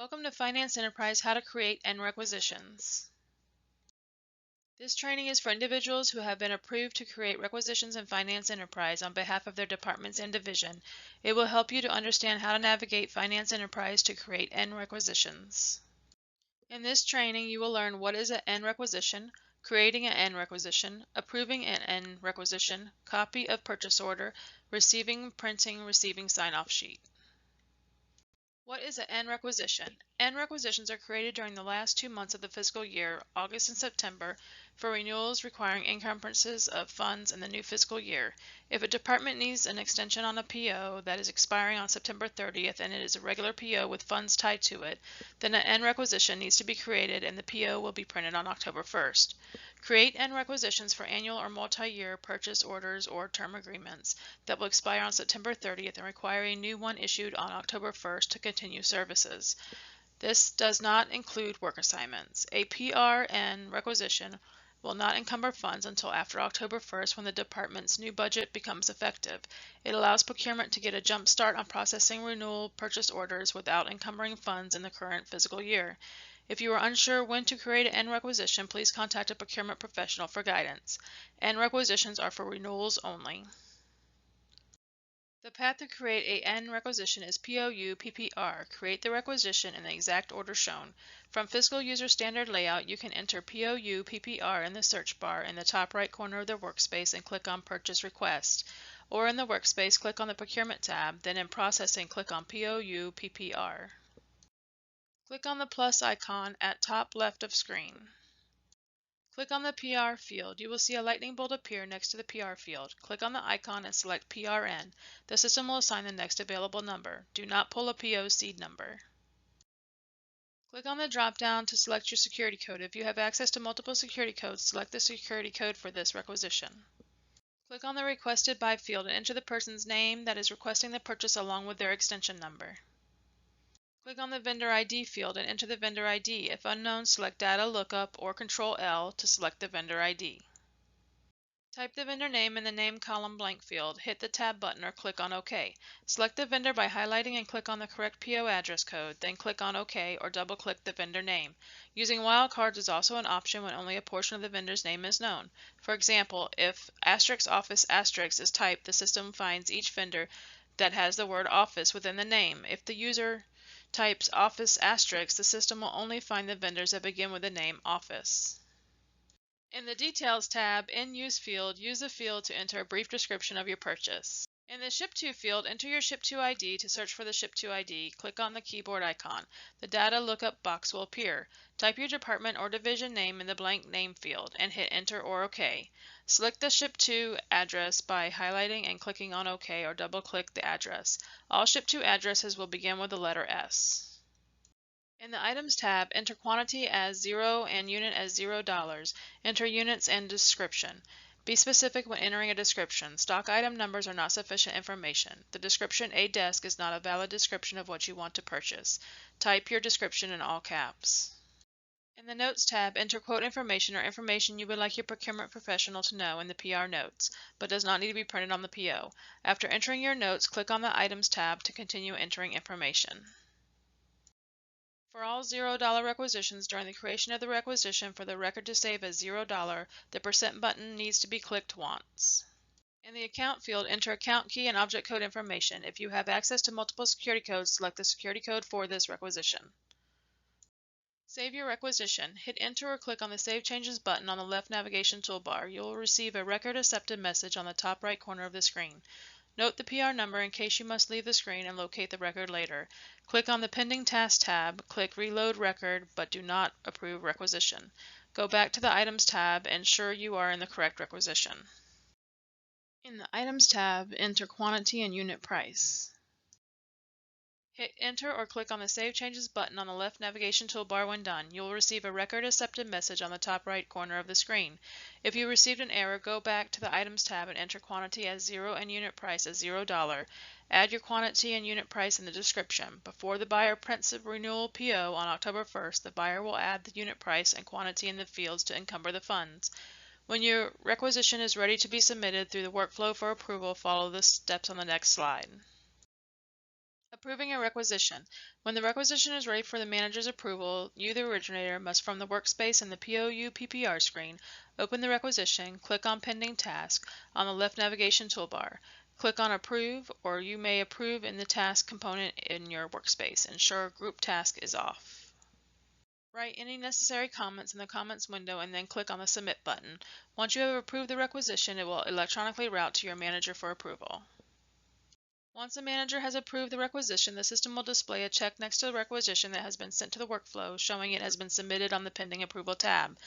Welcome to Finance Enterprise: How to Create N Requisitions. This training is for individuals who have been approved to create requisitions in Finance Enterprise on behalf of their departments and division. It will help you to understand how to navigate Finance Enterprise to create N requisitions. In this training, you will learn what is an N requisition, creating an N requisition, approving an N requisition, copy of purchase order, receiving, printing, receiving sign-off sheet. What is an N requisition? N requisitions are created during the last 2 months of the fiscal year, August and September, for renewals requiring encumbrances of funds in the new fiscal year. If a department needs an extension on a PO that is expiring on September 30th and it is a regular PO with funds tied to it, then an N requisition needs to be created and the PO will be printed on October 1st. Create N requisitions for annual or multi-year purchase orders or term agreements that will expire on September 30th and require a new one issued on October 1st to continue services. This does not include work assignments. A PRN requisition will not encumber funds until after October 1st when the department's new budget becomes effective. It allows procurement to get a jump start on processing renewal purchase orders without encumbering funds in the current fiscal year. If you are unsure when to create an N requisition, please contact a procurement professional for guidance. N requisitions are for renewals only. The path to create a N requisition is POU PPR. Create the requisition in the exact order shown. From Fiscal User Standard Layout, you can enter POU PPR in the search bar in the top right corner of the workspace and click on Purchase Request. Or in the workspace, click on the Procurement tab, then in Processing, click on POU PPR. Click on the plus icon at top left of screen. Click on the PR field. You will see a lightning bolt appear next to the PR field. Click on the icon and select PRN. The system will assign the next available number. Do not pull a PO seed number. Click on the drop-down to select your security code. If you have access to multiple security codes, select the security code for this requisition. Click on the Requested By field and enter the person's name that is requesting the purchase along with their extension number. Click on the Vendor ID field and enter the vendor ID. If unknown, select Data Lookup or Control-L to select the vendor ID. Type the vendor name in the Name column blank field, hit the Tab button or click on OK. Select the vendor by highlighting and click on the correct PO address code, then click on OK or double-click the vendor name. Using wildcards is also an option when only a portion of the vendor's name is known. For example, if *office* is typed, the system finds each vendor that has the word office within the name. If the user types office*, the system will only find the vendors that begin with the name office. In the Details tab, in Use field, use the field to enter a brief description of your purchase. In the Ship To field, enter your Ship To ID to search for the Ship To ID. Click on the keyboard icon. The Data Lookup box will appear. Type your department or division name in the blank name field and hit Enter or OK. Select the Ship To address by highlighting and clicking on OK or double-click the address. All Ship To addresses will begin with the letter S. In the Items tab, enter quantity as 0 and unit as $0. Enter units and description. Be specific when entering a description. Stock item numbers are not sufficient information. The description "a desk" is not a valid description of what you want to purchase. Type your description in all caps. In the Notes tab, enter quote information or information you would like your procurement professional to know in the PR notes, but does not need to be printed on the PO. After entering your notes, click on the Items tab to continue entering information. For all $0 requisitions, during the creation of the requisition for the record to save as $0, the % button needs to be clicked once. In the Account field, enter account key and object code information. If you have access to multiple security codes, select the security code for this requisition. Save your requisition. Hit Enter or click on the Save Changes button on the left navigation toolbar. You will receive a Record Accepted message on the top right corner of the screen. Note the PR number in case you must leave the screen and locate the record later. Click on the Pending Task tab, click Reload Record, but do not approve requisition. Go back to the Items tab and ensure you are in the correct requisition. In the Items tab, enter quantity and unit price. Hit Enter or click on the Save Changes button on the left navigation toolbar when done. You will receive a Record Accepted message on the top right corner of the screen. If you received an error, go back to the Items tab and enter quantity as 0 and unit price as $0. Add your quantity and unit price in the description. Before the buyer prints a renewal PO on October 1st, the buyer will add the unit price and quantity in the fields to encumber the funds. When your requisition is ready to be submitted through the workflow for approval, follow the steps on the next slide. Approving a requisition. When the requisition is ready for the manager's approval, you, the originator, must from the workspace in the POU PPR screen, open the requisition, click on Pending Task on the left navigation toolbar. Click on Approve, or you may approve in the task component in your workspace. Ensure Group Task is off. Write any necessary comments in the comments window and then click on the Submit button. Once you have approved the requisition, it will electronically route to your manager for approval. Once a manager has approved the requisition, the system will display a check next to the requisition that has been sent to the workflow, showing it has been submitted on the Pending Approval tab.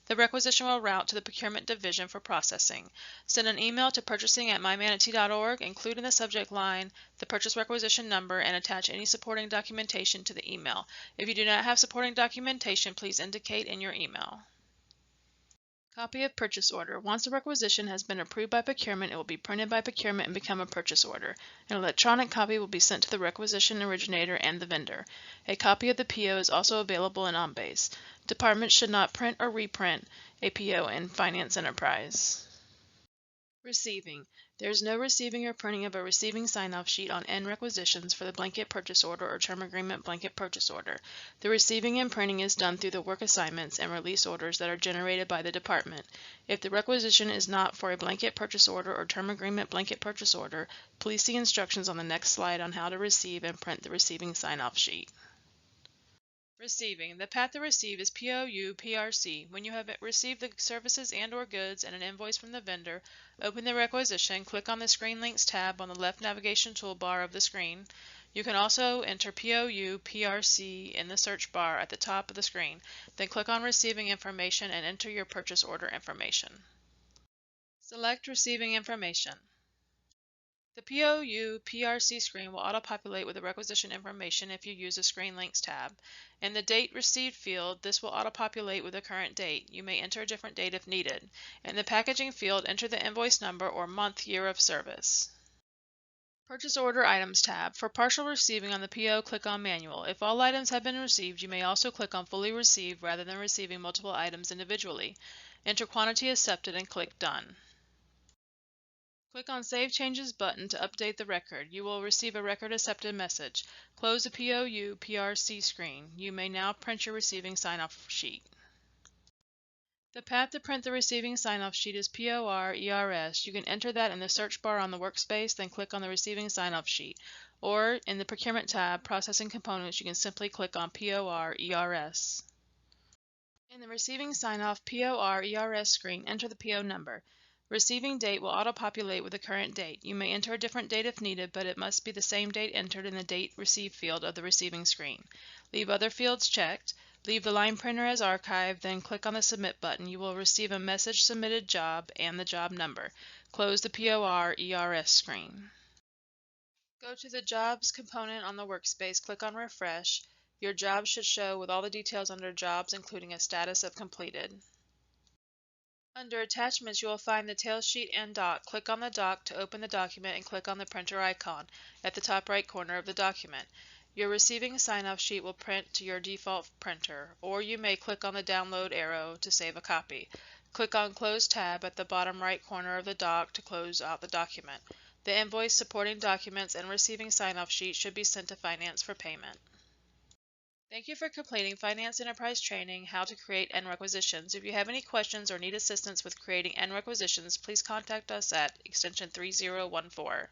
The requisition will route to the Procurement Division for processing. Send an email to purchasing@mymanatee.org, include in the subject line the purchase requisition number, and attach any supporting documentation to the email. If you do not have supporting documentation, please indicate in your email. Copy of purchase order. Once a requisition has been approved by procurement, it will be printed by procurement and become a purchase order. An electronic copy will be sent to the requisition originator and the vendor. A copy of the PO is also available in OnBase. Departments should not print or reprint a PO in Finance Enterprise. Receiving. There is no receiving or printing of a receiving sign-off sheet on end requisitions for the blanket purchase order or term agreement blanket purchase order. The receiving and printing is done through the work assignments and release orders that are generated by the department. If the requisition is not for a blanket purchase order or term agreement blanket purchase order, please see instructions on the next slide on how to receive and print the receiving sign-off sheet. Receiving. The path to receive is POU PRC. When you have received the services and/or goods and an invoice from the vendor, open the requisition, click on the Screen Links tab on the left navigation toolbar of the screen. You can also enter POU PRC in the search bar at the top of the screen. Then click on Receiving Information and enter your purchase order information. Select Receiving Information. The POU PRC screen will auto-populate with the requisition information if you use the Screen Links tab. In the Date Received field, this will auto-populate with the current date. You may enter a different date if needed. In the Packaging field, enter the invoice number or month year of service. Purchase Order Items tab. For partial receiving on the PO, click on Manual. If all items have been received, you may also click on Fully Received rather than receiving multiple items individually. Enter Quantity Accepted and click Done. Click on Save Changes button to update the record. You will receive a Record Accepted message. Close the POU PRC screen. You may now print your receiving sign-off sheet. The path to print the receiving sign-off sheet is POR ERS. You can enter that in the search bar on the workspace, then click on the receiving sign-off sheet. Or in the Procurement tab, Processing Components, you can simply click on POR ERS. In the Receiving Sign-Off POR ERS screen, enter the PO number. Receiving date will auto-populate with the current date. You may enter a different date if needed, but it must be the same date entered in the Date Received field of the receiving screen. Leave other fields checked. Leave the line printer as archived, then click on the Submit button. You will receive a message Submitted Job and the job number. Close the POR ERS screen. Go to the Jobs component on the workspace, click on Refresh. Your job should show with all the details under Jobs, including a status of completed. Under Attachments, you will find the tail sheet and doc. Click on the doc to open the document and click on the printer icon at the top right corner of the document. Your receiving sign-off sheet will print to your default printer, or you may click on the download arrow to save a copy. Click on Close tab at the bottom right corner of the doc to close out the document. The invoice, supporting documents, and receiving sign-off sheet should be sent to Finance for payment. Thank you for completing Finance Enterprise Training, How to Create End Requisitions. If you have any questions or need assistance with creating end requisitions, please contact us at extension 3014.